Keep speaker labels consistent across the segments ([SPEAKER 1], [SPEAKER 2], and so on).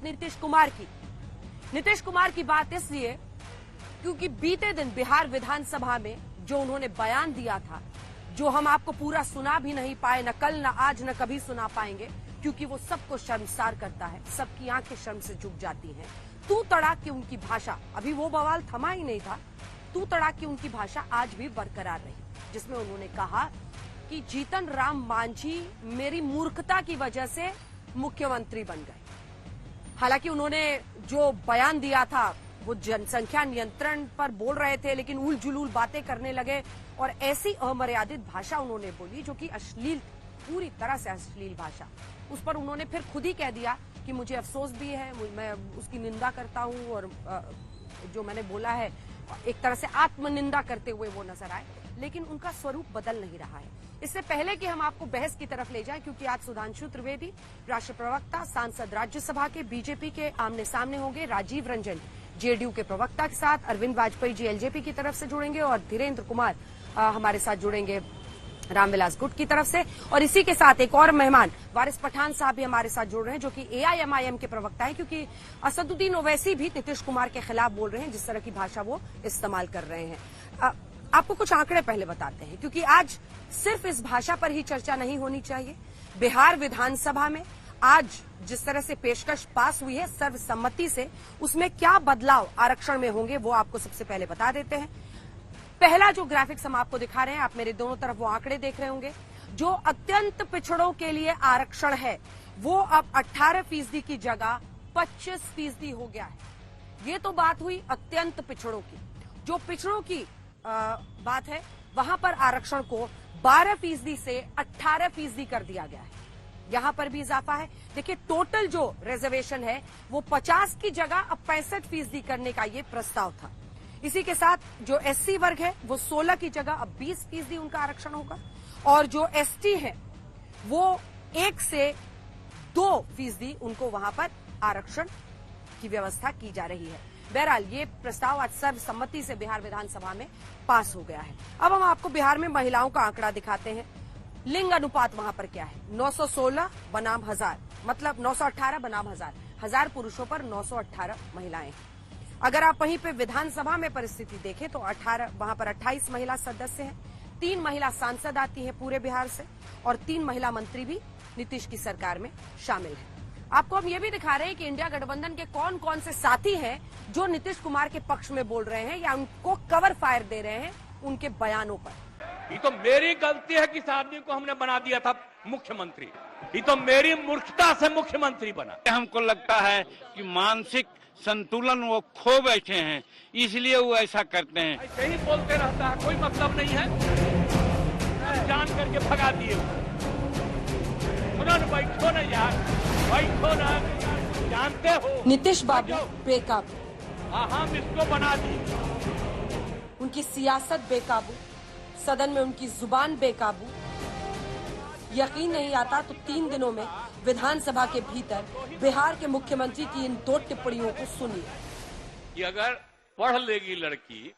[SPEAKER 1] बात नीतीश कुमार की। नीतीश कुमार की बात इसलिए क्योंकि बीते दिन बिहार विधानसभा में जो उन्होंने बयान दिया था, जो हम आपको पूरा सुना भी नहीं पाए, न कल न आज न कभी सुना पाएंगे, क्योंकि वो सबको शर्मसार करता है, सबकी आंखें शर्म से झुक जाती हैं। तू तड़ाक की उनकी भाषा, अभी वो बवाल थमा ही नहीं था, तू तड़ाक की उनकी भाषा आज भी बरकरार रही, जिसमें उन्होंने कहा कि जीतन राम मांझी मेरी मूर्खता की वजह से मुख्यमंत्री बन गए। हालांकि उन्होंने जो बयान दिया था वो जनसंख्या नियंत्रण पर बोल रहे थे, लेकिन उल जुलूल बातें करने लगे और ऐसी अमर्यादित भाषा उन्होंने बोली जो कि अश्लील, पूरी तरह से अश्लील भाषा। उस पर उन्होंने फिर खुद ही कह दिया कि मुझे अफसोस भी है, मैं उसकी निंदा करता हूं और जो मैंने बोला है एक तरह से आत्मनिंदा करते हुए वो नजर आए, लेकिन उनका स्वरूप बदल नहीं रहा है। इससे पहले कि हम आपको बहस की तरफ ले जाएं, क्योंकि आज सुधांशु त्रिवेदी, राष्ट्रीय प्रवक्ता, सांसद राज्यसभा के बीजेपी के आमने सामने होंगे, राजीव रंजन जेडीयू के प्रवक्ता के साथ, अरविंद वाजपेयी जी एलजेपी की तरफ से जुड़ेंगे और धीरेन्द्र कुमार हमारे साथ जुड़ेंगे रामविलास गुट की तरफ से। और इसी के साथ एक और मेहमान वारिस पठान साहब भी हमारे साथ जुड़ रहे हैं, जो कि एआईएमआईएम के प्रवक्ता हैं, क्योंकि असदुद्दीन ओवैसी भी नीतीश कुमार के खिलाफ बोल रहे हैं, जिस तरह की भाषा वो इस्तेमाल कर रहे हैं। आपको कुछ आंकड़े पहले बताते हैं, क्योंकि आज सिर्फ इस भाषा पर ही चर्चा नहीं होनी चाहिए। बिहार विधानसभा में आज जिस तरह से पेशकश पास हुई है सर्वसम्मति से, उसमें क्या बदलाव आरक्षण में होंगे वो आपको सबसे पहले बता देते हैं। पहला जो ग्राफिक्स हम आपको दिखा रहे हैं, आप मेरे दोनों तरफ वो आंकड़े देख रहे होंगे, जो अत्यंत पिछड़ों के लिए आरक्षण है वो अब 18% की जगह 25% हो गया है। ये तो बात हुई अत्यंत पिछड़ों की। जो पिछड़ों की बात है, वहां पर आरक्षण को 12% से 18% कर दिया गया है। यहां पर भी इजाफा है। देखिए, टोटल जो रिजर्वेशन है वो 50 की जगह अब 65% करने का ये प्रस्ताव था। इसी के साथ जो एससी वर्ग है वो 16 की जगह अब 20% उनका आरक्षण होगा, और जो एसटी है वो 1 से 2% उनको वहां पर आरक्षण की व्यवस्था की जा रही है। बहरहाल ये प्रस्ताव आज सर्वसम्मति से बिहार विधानसभा में पास हो गया है। अब हम आपको बिहार में महिलाओं का आंकड़ा दिखाते हैं। लिंग अनुपात वहां पर क्या है, 916 बनाम 1000, मतलब 918 बनाम 1000, 1000 पुरुषों पर 918 महिलाएं हैं। अगर आप वहीं पे विधानसभा में परिस्थिति देखें तो वहां पर 28 महिला सदस्य हैं, 3 महिला सांसद आती हैं पूरे बिहार से, और 3 महिला मंत्री भी नीतीश की सरकार में शामिल हैं। आपको हम ये भी दिखा रहे हैं कि इंडिया गठबंधन के कौन कौन से साथी हैं जो नीतीश कुमार के पक्ष में बोल रहे हैं या उनको कवर फायर दे रहे हैं उनके बयानों पर।
[SPEAKER 2] ये तो मेरी गलती है कि इस आदमी को हमने बना दिया था मुख्यमंत्री, ये तो मेरी मूर्खता से मुख्यमंत्री बना।
[SPEAKER 3] हमको लगता है कि मानसिक संतुलन वो खो बैठे हैं, इसलिए वो ऐसा करते हैं।
[SPEAKER 2] ऐसे ही बोलते रहता है, कोई मतलब नहीं है, जान करके भगा दिए। सुनो न, बैठो न यार, बैठो न, जानते हो
[SPEAKER 1] नीतीश बाबू बेकाबू,
[SPEAKER 2] हम इसको बना दिए।
[SPEAKER 1] उनकी सियासत बेकाबू, सदन में उनकी जुबान बेकाबू। यकीन नहीं आता तो 3 दिनों में विधानसभा के भीतर बिहार के मुख्यमंत्री की इन 2 टिप्पणियों को सुनिए।
[SPEAKER 2] कि अगर पढ़ लेगी लड़की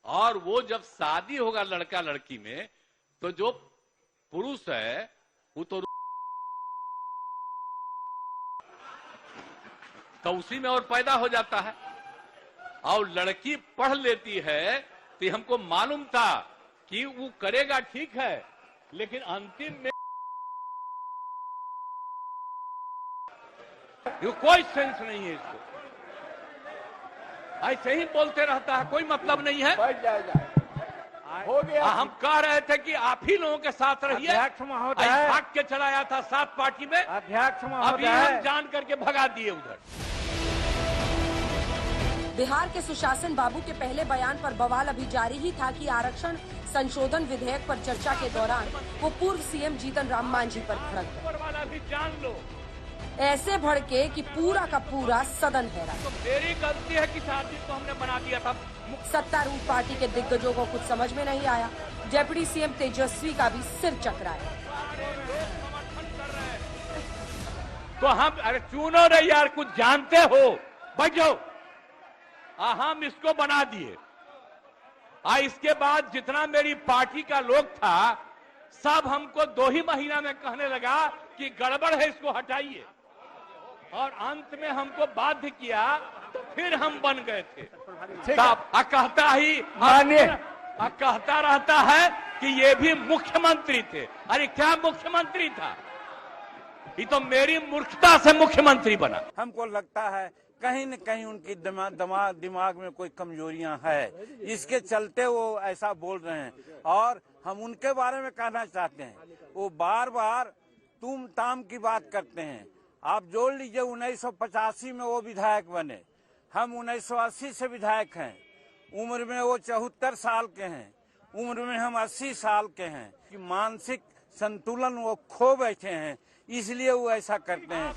[SPEAKER 2] और वो जब शादी होगा लड़का लड़की में, तो जो पुरुष है वो तो उसी में और पैदा हो जाता है। और लड़की पढ़ लेती है तो हमको मालूम था कि वो करेगा, ठीक है, लेकिन अंतिम में कोई सेंस नहीं है इसको, ऐसे ही बोलते रहता है, कोई मतलब नहीं है। हो गया। हम कह रहे थे कि आप ही लोगों के साथ रहिए।
[SPEAKER 3] अध्यक्ष महोदय,
[SPEAKER 2] भाग के चलाया था 7 पार्टी में,
[SPEAKER 3] अध्यक्ष
[SPEAKER 2] अभी
[SPEAKER 3] महोदय,
[SPEAKER 2] हम जान करके भगा दिए उधर।
[SPEAKER 1] बिहार के सुशासन बाबू के पहले बयान पर बवाल अभी जारी ही था कि आरक्षण संशोधन विधेयक पर चर्चा के दौरान वो पूर्व सीएम जीतन राम मांझी पर भड़क गए।
[SPEAKER 2] वाला भी जान लो,
[SPEAKER 1] ऐसे भड़के कि पूरा का पूरा सदन हैरान।
[SPEAKER 2] तो मेरी गलती है कि शादी को हमने बना दिया था।
[SPEAKER 1] सत्तारूढ़ पार्टी के दिग्गजों को कुछ समझ में नहीं आया। डेप्यूटी सीएम तेजस्वी का भी सिर चकराया।
[SPEAKER 2] तो हम, अरे चुनो रे यार, कुछ जानते हो, बैठ जाओ। हम इसको बना दिए। इसके बाद जितना मेरी पार्टी का लोग था सब हमको 2 ही महीना में कहने लगा कि गड़बड़ है, इसको हटाइए। और अंत में हमको बाध्य किया तो फिर हम बन गए थे। कहता रहता है कि ये भी मुख्यमंत्री थे। अरे क्या मुख्यमंत्री था? ये तो मेरी मूर्खता से मुख्यमंत्री बना।
[SPEAKER 3] हमको लगता है कहीं न कहीं उनकी दिमाग में कोई कमजोरियां है, इसके चलते वो ऐसा बोल रहे हैं। और हम उनके बारे में कहना चाहते हैं, वो बार बार तुम ताम की बात करते हैं। आप जोड़ लीजिए 1985 में वो विधायक बने, हम 1980 से विधायक हैं। उम्र में वो 74 साल के हैं, उम्र में हम 80 साल के हैं। कि मानसिक संतुलन वो खो बैठे हैं, इसलिए वो ऐसा करते हैं।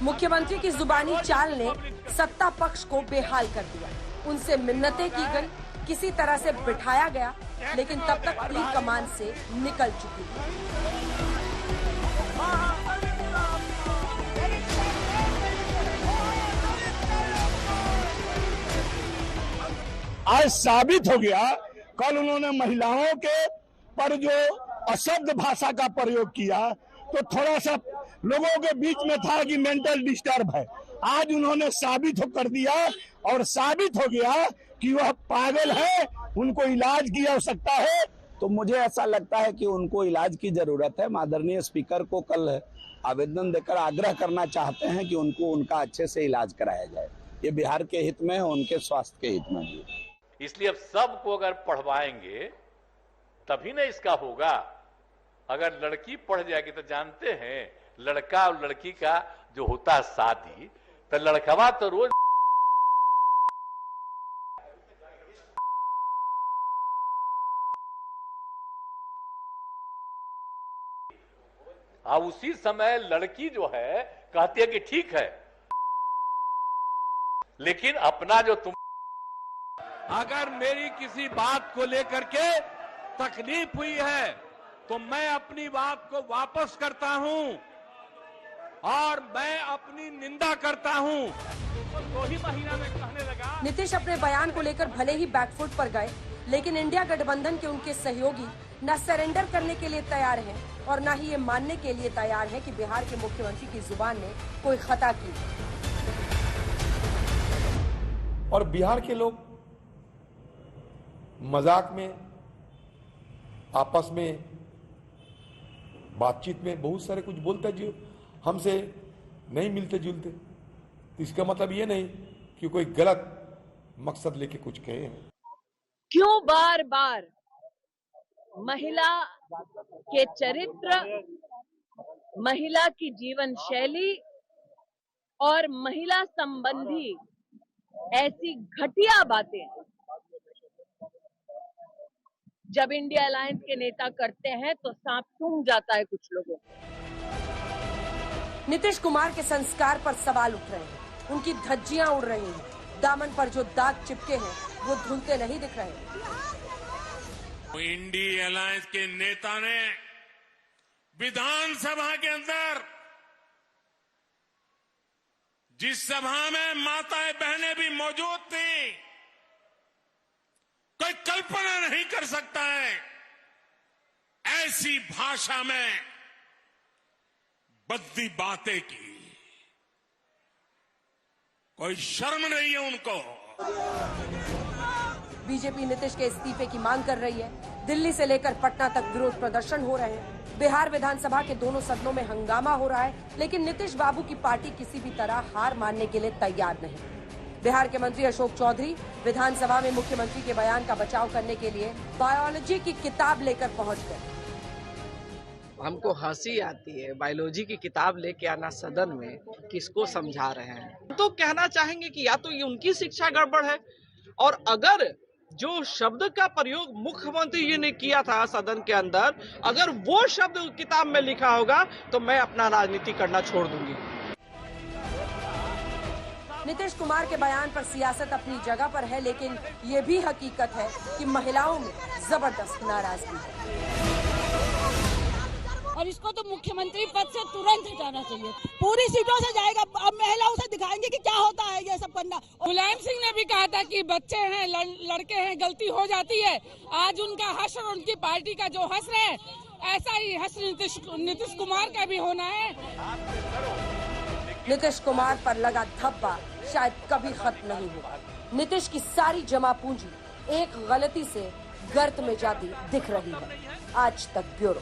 [SPEAKER 1] मुख्यमंत्री की जुबानी चाल ने सत्ता पक्ष को बेहाल कर दिया। उनसे मिन्नतें की गई, किसी तरह से बिठाया गया, लेकिन तब तक पुलिस कमान से निकल चुकी थी।
[SPEAKER 4] आज साबित हो गया। कल उन्होंने महिलाओं के पर जो अशब्द भाषा का प्रयोग किया तो थोड़ा सा लोगों के बीच में था कि मेंटल डिस्टर्ब है। आज उन्होंने साबित कर दिया और साबित हो गया कि वह पागल है, उनको इलाज की आवश्यकता है।
[SPEAKER 5] तो मुझे ऐसा लगता है कि उनको इलाज की जरूरत है। आदरणीय स्पीकर को कल आवेदन देकर आग्रह करना चाहते हैं कि उनको उनका अच्छे से इलाज कराया जाए। ये बिहार के हित में है, उनके स्वास्थ्य के हित में भी।
[SPEAKER 2] इसलिए अब सबको अगर पढ़वाएंगे तभी ना इसका होगा। अगर लड़की पढ़ जाएगी तो जानते हैं लड़का और लड़की का जो होता है शादी, तो लड़कवा तो रोज उसी समय लड़की जो है कहती है कि ठीक है, लेकिन अपना जो तुम अगर मेरी किसी बात को लेकर के तकलीफ हुई है तो मैं अपनी बात को वापस करता हूं और मैं अपनी निंदा करता हूं। तो 2 ही महीना में कहने लगा।
[SPEAKER 1] नीतीश अपने बयान को लेकर भले ही बैकफुट पर गए, लेकिन इंडिया गठबंधन के उनके सहयोगी न सरेंडर करने के लिए तैयार हैं और न ही ये मानने के लिए तैयार हैं कि बिहार के मुख्यमंत्री की जुबान ने कोई खता की।
[SPEAKER 6] और बिहार के लोग मजाक में, आपस में बातचीत में बहुत सारे कुछ बोलते जो हमसे नहीं मिलते जुलते। इसका मतलब ये नहीं कि कोई गलत मकसद लेके कुछ कहे हैं।
[SPEAKER 7] क्यों बार बार महिला के चरित्र, महिला की जीवन शैली और महिला संबंधी ऐसी घटिया बातें जब इंडिया अलायंस के नेता करते हैं तो सांप सूंघ जाता है कुछ लोगों को।
[SPEAKER 1] नीतीश कुमार के संस्कार पर सवाल उठ रहे हैं, उनकी धज्जियां उड़ रही हैं, दामन पर जो दाग चिपके हैं वो धुलते नहीं दिख रहे।
[SPEAKER 8] इंडिया अलायंस के नेता ने विधानसभा के अंदर, जिस सभा में माताएं बहनें भी मौजूद थी, कोई कल्पना नहीं कर सकता है ऐसी भाषा में बद्दी बातें की। कोई शर्म नहीं है उनको।
[SPEAKER 1] बीजेपी नीतीश के इस्तीफे की मांग कर रही है। दिल्ली से लेकर पटना तक विरोध प्रदर्शन हो रहे हैं। बिहार विधानसभा के दोनों सदनों में हंगामा हो रहा है, लेकिन नीतीश बाबू की पार्टी किसी भी तरह हार मानने के लिए तैयार नहीं। बिहार के मंत्री अशोक चौधरी विधानसभा में मुख्यमंत्री के बयान का बचाव करने के लिए बायोलॉजी की किताब लेकर पहुंच गए।
[SPEAKER 9] हमको हंसी आती है, बायोलॉजी की किताब लेके आना सदन में, किसको समझा रहे हैं। तो कहना चाहेंगे कि या तो ये उनकी शिक्षा गड़बड़ है, और अगर जो शब्द का प्रयोग मुख्यमंत्री जी ने किया था सदन के अंदर, अगर वो शब्द किताब में लिखा होगा तो मैं अपना राजनीति करना छोड़ दूंगी।
[SPEAKER 1] नीतीश कुमार के बयान पर सियासत अपनी जगह पर है, लेकिन ये भी हकीकत है कि महिलाओं में जबरदस्त नाराजगी है
[SPEAKER 10] और इसको तो मुख्यमंत्री पद से तुरंत हटाना चाहिए। पूरी सीटों से जाएगा। अब महिलाओं से दिखाएंगे कि क्या होता है ये सब करना। मुलायम सिंह ने भी कहा था कि बच्चे हैं, लड़के हैं, गलती हो जाती है। आज उनका हश्र और उनकी पार्टी का जो हश्र है ऐसा ही हर्ष नीतीश कुमार का भी होना है।
[SPEAKER 1] नीतीश कुमार पर लगा धब्बा शायद कभी खत्म नहीं होगा। नीतीश की सारी जमा पूंजी एक गलती से गर्त में जाती दिख रही है। आज तक ब्यूरो।